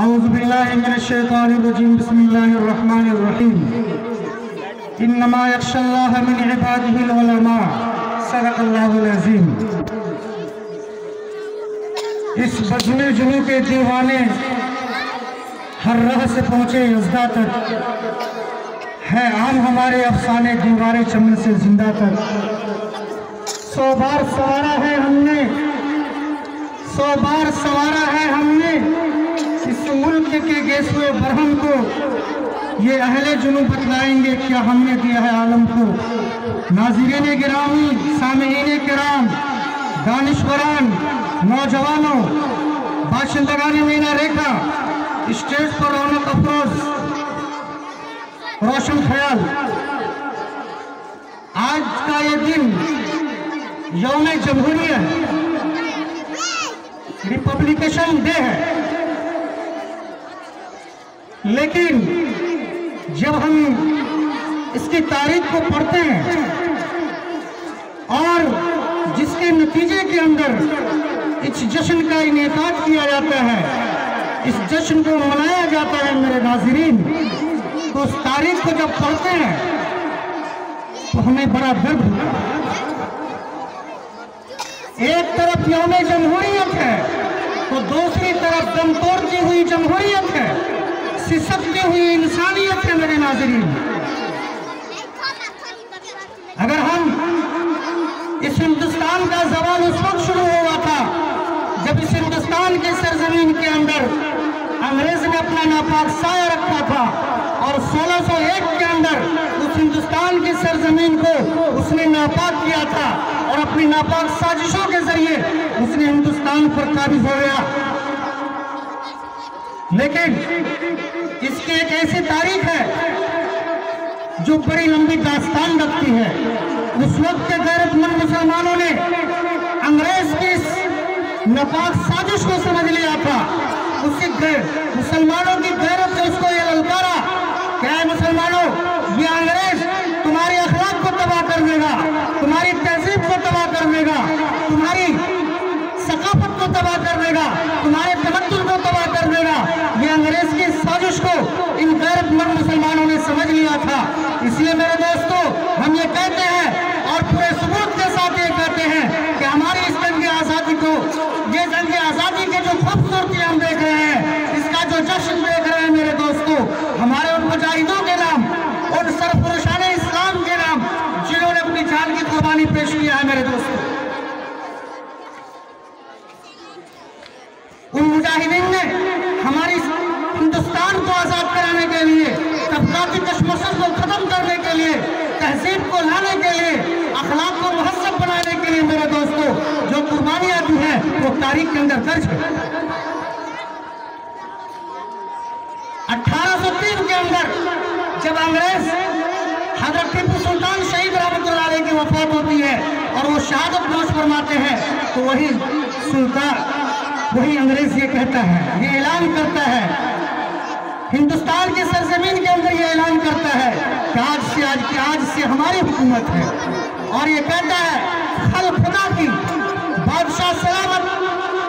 औज़ुबिल्लाहि मिनश्शैतानिर्रजीम बिस्मिल्लाहिर्रहमानिर्रहीम इन्नमा यख्शल्लाह मिन इबादिहिल उलमा सदक़ल्लाहुल अज़ीम। इस बज़्मे जुनू के दीवाने हर राह से पहुँचे यज़दा तक है आम हमारे अफसाने दीवारे चमन से जिंदा तक। 100 बार सवारा है हमने, 100 बार सवारा है हमने इस मुल्क के गेसुए बरहम को। ये अहले जुनू बतलाएंगे क्या हमने दिया है आलम को। नाज़रीन गिरामी, सामईन किराम, दानिशवरान, नौजवानों, बाशिंदगान मीना रेखा, स्टेज पर रौनक अफरोज, रोशन ख्याल, आज का ये दिन यौम जमहूरिया है, रिपब्लिकेशन डे है। लेकिन जब हम इसकी तारीख को पढ़ते हैं और जिसके नतीजे के अंदर इस जश्न का इनेकाद किया जाता है, इस जश्न को मनाया जाता है मेरे नाज़रीन, तो उस तारीख को जब पढ़ते हैं तो हमें बड़ा दर्द होता है। एक तरफ यौम जमहूरियत है तो दूसरी तरफ दम तोड़ती हुई जमहूरियत है, सिसकती हुई इंसानियत है मेरे नाज़रीन। अगर हम इस हिंदुस्तान का ज़वाल उस वक्त शुरू हुआ था जब इस हिंदुस्तान के सरजमीन के अंदर अंग्रेज ने अपना नापाक साया रखा था और 1601 के अंदर उस हिंदुस्तान की सरजमीन को उसने नापाक किया था और अपनी नापाक साजिशों के जरिए उसने हिंदुस्तान पर काबिज हो गया। लेकिन इसकी एक ऐसी तारीख है जो बड़ी लंबी दास्तान रखती है। उस वक्त के गैरतमंद मुसलमानों ने अंग्रेज की इस नापाक साजिश को समझ लिया था। उसी मुसलमानों की गैरत से उसको ये ललकारा, क्या है मुसलमानों, ये अंग्रेज तुम्हारी अखलाक को तबाह कर देगा, तुम्हारी तहजीब को तबाह कर देगा, तुम्हारी सकाफत को तबाह कर देगा, तुम्हारे तमद्दुन को तबाह कर देगा। ये अंग्रेज की साजिश को इन गैरतमंद मुसलमानों ने समझ लिया था। इसलिए मेरे दोस्तों, हम ये कहते हैं और पूरे सबूत के साथ ये कहते हैं कि हमारी इस जंग आज़ादी को, ये जंग आज़ादी की जो खूबसूरती हम देख रहे हैं, इसका जो जश्न देख रहे हैं मेरे दोस्तों, हमारे उन मुजाहिदों के नाम, उन सरफरोशान इस्लाम के नाम जिन्होंने अपनी जान की कुर्बानी पेश किया है मेरे दोस्तों। उन मुजाहिदीन ने हमारी हिंदुस्तान को आज़ाद कराने के लिए, तबकाती कशमकश को खत्म करने के लिए, तहजीब को लाने के लिए, अखलाक को मुहज़्ज़ब बनाने के लिए मेरे दोस्तों जो कुर्बानियां दी हैं वो तारीख के अंदर दर्ज है। 1803 के अंदर जब अंग्रेज हज़रत टीपू सुल्तान शहीद रहमतुल्लाह अलैह की वफात होती है और वो शहादत नोश फरमाते हैं, तो वही सुल्तान, वही अंग्रेज ये कहता है, ये ऐलान करता है, हिंदुस्तान की सरजमीन के अंदर ये ऐलान करता है कि आज से हमारी हुकूमत है। और ये कहता है खल खुदा की, बादशाह सलामत,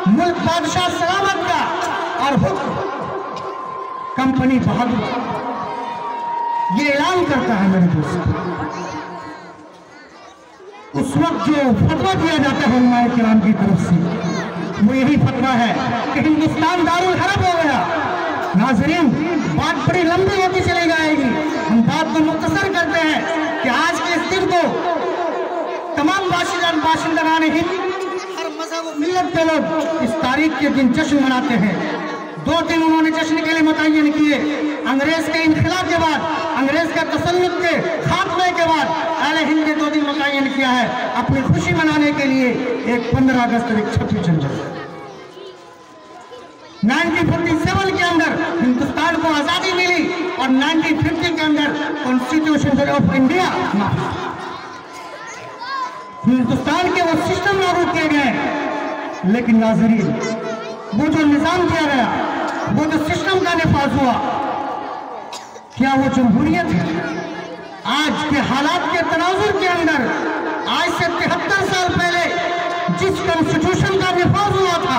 मुल्क बादशाह सलामत का और हुक्म कंपनी बहादुर। ये ऐलान करता है मेरे दोस्त। उस वक्त जो फतवा दिया जाता है उलमाए किराम की तरफ से, वो यही फतवा है कि हिंदुस्तान दारुल हरब हो गया। नाज़रीन, बात बड़ी लंबी होती चली जाएगी, हम बात को मुख्तसर करते हैं कि आज के इस दिन को तमाम बाशिंदगान हिंद, हर मज़हब और मिल्लत के लोग इस तारीख के दिन जश्न मनाते हैं। 2 दिन उन्होंने जश्न के लिए मुतय्यन किए। अंग्रेज के इनखिलाफ के बाद, अंग्रेज का तसल्लुत के खात्मे के बाद अहले हिंद ने 2 दिन मुतय्यन किया है अपनी खुशी मनाने के लिए। एक 15 अगस्त और एक 26 जनवरी। 1947 के अंदर हिंदुस्तान को आज़ादी मिली और 1950 के अंदर कॉन्स्टिट्यूशन ऑफ इंडिया, हिंदुस्तान के वो सिस्टम लागू किए गए। लेकिन नाज़रीन, वो जो निज़ाम किया गया, वो जो सिस्टम का निफाज हुआ, क्या वो जमहूरियत है? आज के हालात के तनाजुर के अंदर आज से 73 साल पहले जिस कॉन्स्टिट्यूशन का निफाज हुआ था,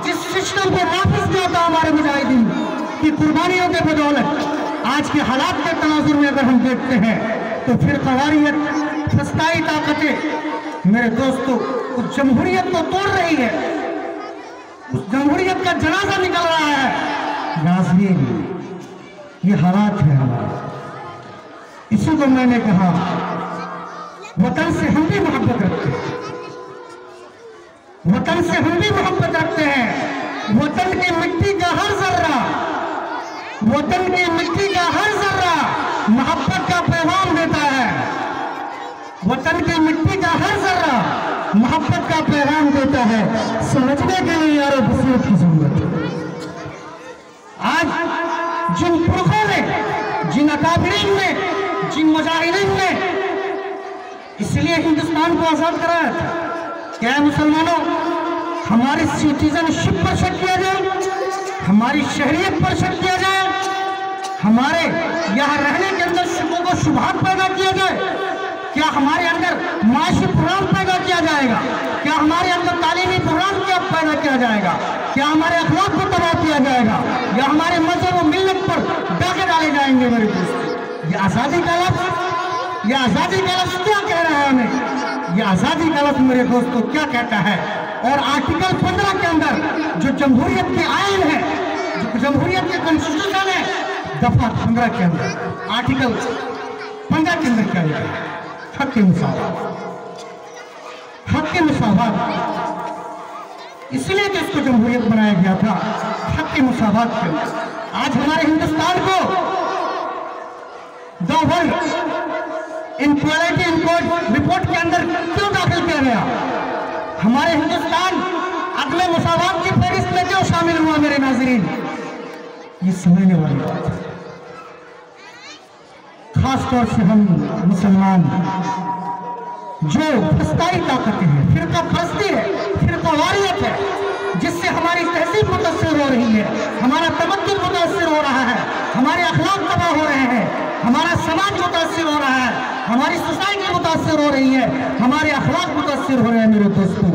जिस सिस्टम को नाफिज किया था हमारे मुजाहिदीन की कुर्बानियों के बदौलत। आज के हालात के तनाजुर में अगर हम देखते हैं तो फिर क़वारियत फस्ताई ताकतें मेरे दोस्तों उस जमहूरियत को तोड़ रही है, उस जमहूरियत का जनाजा निकल रहा है। नाज़रीन, ये हालात है हमारे। इसी को मैंने कहा, वतन से हम भी मोहब्बत रखते हैं, वतन से हम भी मोहब्बत रखते हैं। वतन की मिट्टी का हर जर्रा, वतन की मिट्टी का हर जर्रा मोहब्बत का पैगाम देता है। वतन की मिट्टी का हर जर्रा मोहब्बत का पैगाम देता है। समझने के लिए यारो बसीरत की जरूरत है। आज जिन पुरखों ने, जिन अकाबिरीन ने, जिन मुजाहिदीन ने इसलिए हिंदुस्तान को आजाद कराया था, क्या है मुसलमानों, हमारी सिटीजनशिप पर शक किया जाए, हमारी शहरियत पर शक किया जाए, हमारे यहाँ रहने के अंदर शुभों को शुभात पैदा किया जाए, क्या हमारे अंदर माशी प्रोग्राम पैदा किया जाएगा, क्या हमारे अंदर तालीमी प्रोग्राम क्या पैदा किया जाएगा, क्या हमारे अखलाक को तबाह किया जाएगा, या हमारे मजहब और मिल्लत पर डाके डाले जाएंगे। मेरे दोस्तों, ये आज़ादी का लफ्ज़, ये आज़ादी का लफ्ज़ क्या कह रहा है हमें? ये आज़ादी का लफ्ज़ मेरे दोस्तों क्या कहता है? और आर्टिकल 15 के अंदर जो जमहूरियत की आइन है, जो जमहूरियत के कॉन्स्टिट्यूशन है, दफा 15 के अंदर, आर्टिकल 15 के अंदर क्या लिखा है? हक के मुसावात, हक के मुसावात। इसलिए तो इसको जमहूरियत बनाया गया था, हक के मुसावात के। आज हमारे हिंदुस्तान को द वर्ल्ड इनक्वालिटी रिपोर्ट के अंदर क्यों दाखिल किया गया? हमारे हिंदुस्तान अगले मुसावात की फहरिस्त में क्यों शामिल हुआ? मेरे नाज़रीन, ये समझने वाली बात है। खास तौर से हम मुसलमान जो फस्ताई ताकतें हैं, फिरका परस्ती है, फिरका वारियत है, जिससे हमारी तहजीब मुतासिर हो रही है, हमारा तमद्दुन मुतासिर हो रहा है, हमारे अखलाक तबाह हो रहे हैं, हमारा समाज मुतासिर हो रहा है, हमारी सोसाइटी मुतासिर हो रही है, हमारे अखलाक मुतासिर हो रहे हैं। मेरे दोस्तों,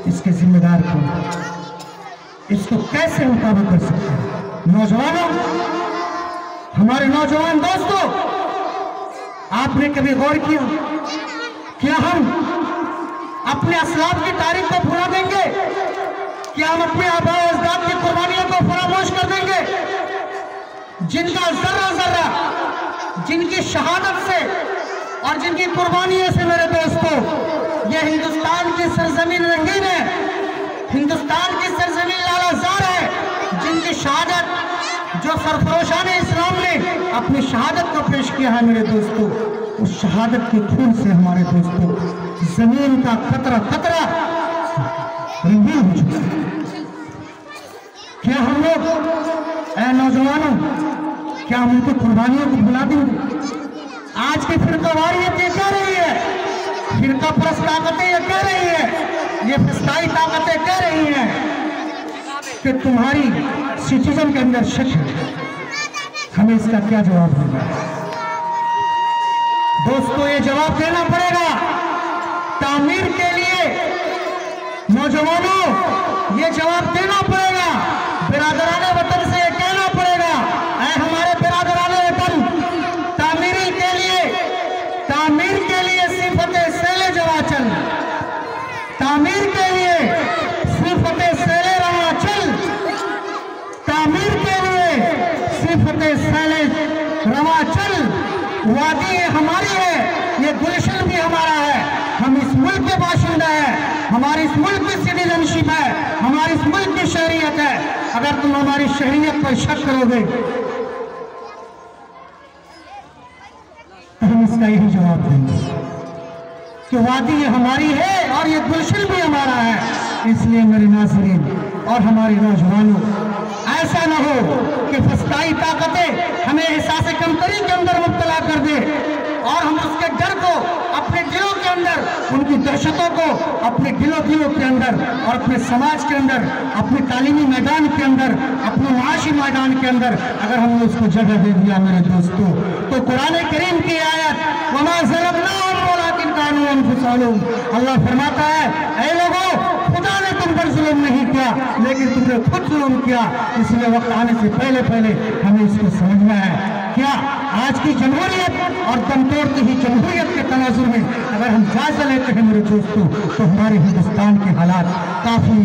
इसके जिम्मेदार कौन है? इसको कैसे हम काबू कर सकते हैं? नौजवानों, हमारे नौजवान दोस्तों, आपने कभी गौर किया क्या हम अपने असलाफ की तारीख को भुला देंगे? क्या हम अपने आबा अजदाद की कुर्बानियों को फरामोश कर देंगे? जिनका जर्रा जर्रा, जिनकी शहादत से और जिनकी कुर्बानियों से मेरे दोस्तों ये हिंदुस्तान की सरजमीन रंगीन है, हिंदुस्तान की सरजमीन लालाजार है, जिनकी शहादत, जो सरफरोशान इस्लाम ने अपनी शहादत को पेश किया है मेरे दोस्तों, उस शहादत के खून से हमारे दोस्तों जमीन का कतरा कतरा रंगीन हो चुका है। क्या हम लोग, ऐ नौजवानों, क्या हम उनकी कुर्बानियों को भुला देंगे? आज की फिरका वारियत ये कह रही है, फिरका परस्त ताकतें ये कह रही है, ये फस्ताई ताकतें कह रही हैं कि तुम्हारी सिटीजन के अंदर शक है। हमें इसका क्या जवाब देना है? दोस्तों, ये जवाब देना पड़ेगा। तामीर के लिए नौजवानों ये जवाब देना पड़ेगा। बिरादराने वतन से ये कहना पड़ेगा, ऐ हमारे बिरादराने वतन, तामीर के लिए सिफते सेले जवाचल, तामीर के लिए सिफते सेले रवाचल, तामीर के लिए सिफते सेले रवाचल। वादी हमारी है, ये गुलशन भी हमारा है, हम इस मुल्क के बाशिंदा है, हमारी इस मुल्क की सिटीजनशिप है, हमारी इस मुल्क की शहरियत है। अगर तुम हमारी शहरियत पर शक करोगे तो हम इसका यही जवाब देंगे कि वादी ये हमारी है और ये गुलशन भी हमारा है। इसलिए मेरे नाज़रीन और हमारे नौजवानों, ऐसा न हो कि फस्ताई ताकतें हमें एहसास कमतरी के अंदर मुब्तला कर दे और हम उसके डर को अपने दिलों के अंदर, उनकी दहशतों को अपने दिलों के अंदर और अपने समाज के अंदर, अपने तालीमी मैदान के अंदर, अपने माशी मैदान के अंदर अगर हमने उसको जगह दे दिया मेरे दोस्तों, तो कुरान करीम की आयत वमा ज़लमनाहुम वलाकिन कानू अनफुसहुम, अल्लाह फरमाता है, ऐ लोगों, खुदा ने तुम पर जुल्म नहीं किया, लेकिन तुमने खुद जुल्म किया। इसलिए वक्त आने से पहले पहले हमें इसको समझना है। क्या आज की जमहूरियत और दम तोड़ती ही जमहूरियत के तनाजुर में अगर हम जायजा लेते हैं मेरे दोस्तों, तो हमारे हिंदुस्तान के हालात काफ़ी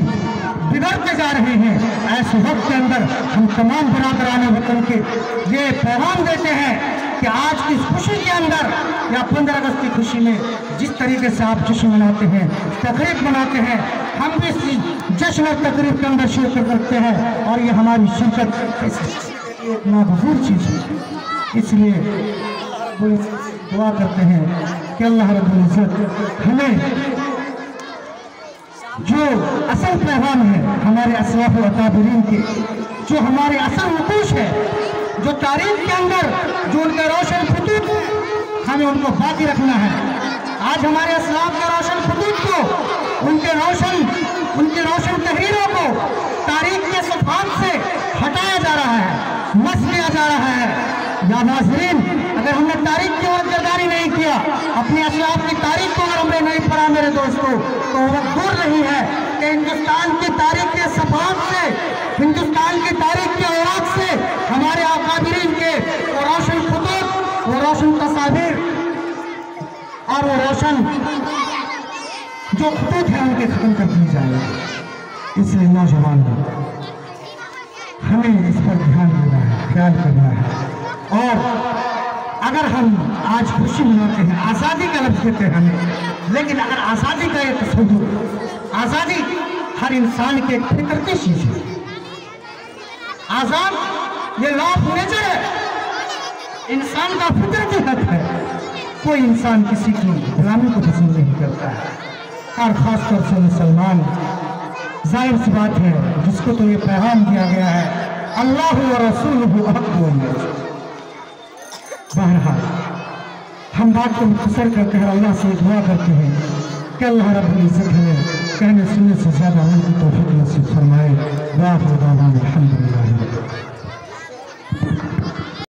बिगड़ते जा रहे हैं। ऐसे वक्त के अंदर हम तमाम बरादरान वतन के ये पैगाम देते हैं कि आज की खुशी के अंदर या 15 अगस्त की खुशी में जिस तरीके से आप जश्न मनाते हैं, तकरीब मनाते हैं, हम भी इस जश्न और तकरीब के अंदर शिरकत करते हैं और ये हमारी शिरकत एक नागफूर चीज़ है। इसलिए दुआ करते हैं कि अल्लाह रब्बुल इज्जत हमें जो असल पैगाम है हमारे असलाफ व अकाबिरीन के, जो हमारे असल नकूश है, जो तारीख के अंदर जो उनका रोशन खतूत है, हमें उनको बाकी रखना है। आज हमारे असलाफ के रोशन खतूत को, उनके रोशन तहरीरों को तारीख के सफात से हटाया जा रहा है, मस किया जा रहा है। या नाज़रीन, अगर हमने तारीख की ओर गिरदारी नहीं किया, अपने असलाफ की तारीख को अगर हमने नहीं पढ़ा मेरे दोस्तों, तो वक्त दूर नहीं है कि हिंदुस्तान की तारीख के सफात से, हिंदुस्तान की तारीख के औराक से हमारे अकाबिरीन के वो रोशन खतूत, वो रोशन तस्वीर और वो रोशन जो खतूत है उनके खत्म कर दिए जाएंगे। इसलिए नौजवान हमें इस पर ध्यान देना है, ख्याल करना है। और अगर हम आज खुशी मनाते हैं, आज़ादी का लफ्ज़ देते हैं हमें, लेकिन अगर आज़ादी का एक तस्वुर, आज़ादी हर इंसान की एक फितरती चीज़ है। आज़ाद ये लॉ ऑफ नेचर है, इंसान का फितरती हक है। कोई इंसान किसी की गुलामी को पसंद नहीं करता है, और ख़ासतौर से मुसलमान। जाहिर सी बात है, जिसको तो ये पैगाम दिया गया है अल्लाह व रसूलुहु अहक़्क़ु। बहरहाल हम बात को मुख्तसर करते हैं, अल्लाह से दुआ करते हैं कि अल्लाह रब्बुल इज़्ज़त हमें कहने सुनने से ज़्यादा अमल की तौफीक नसीब फरमाए।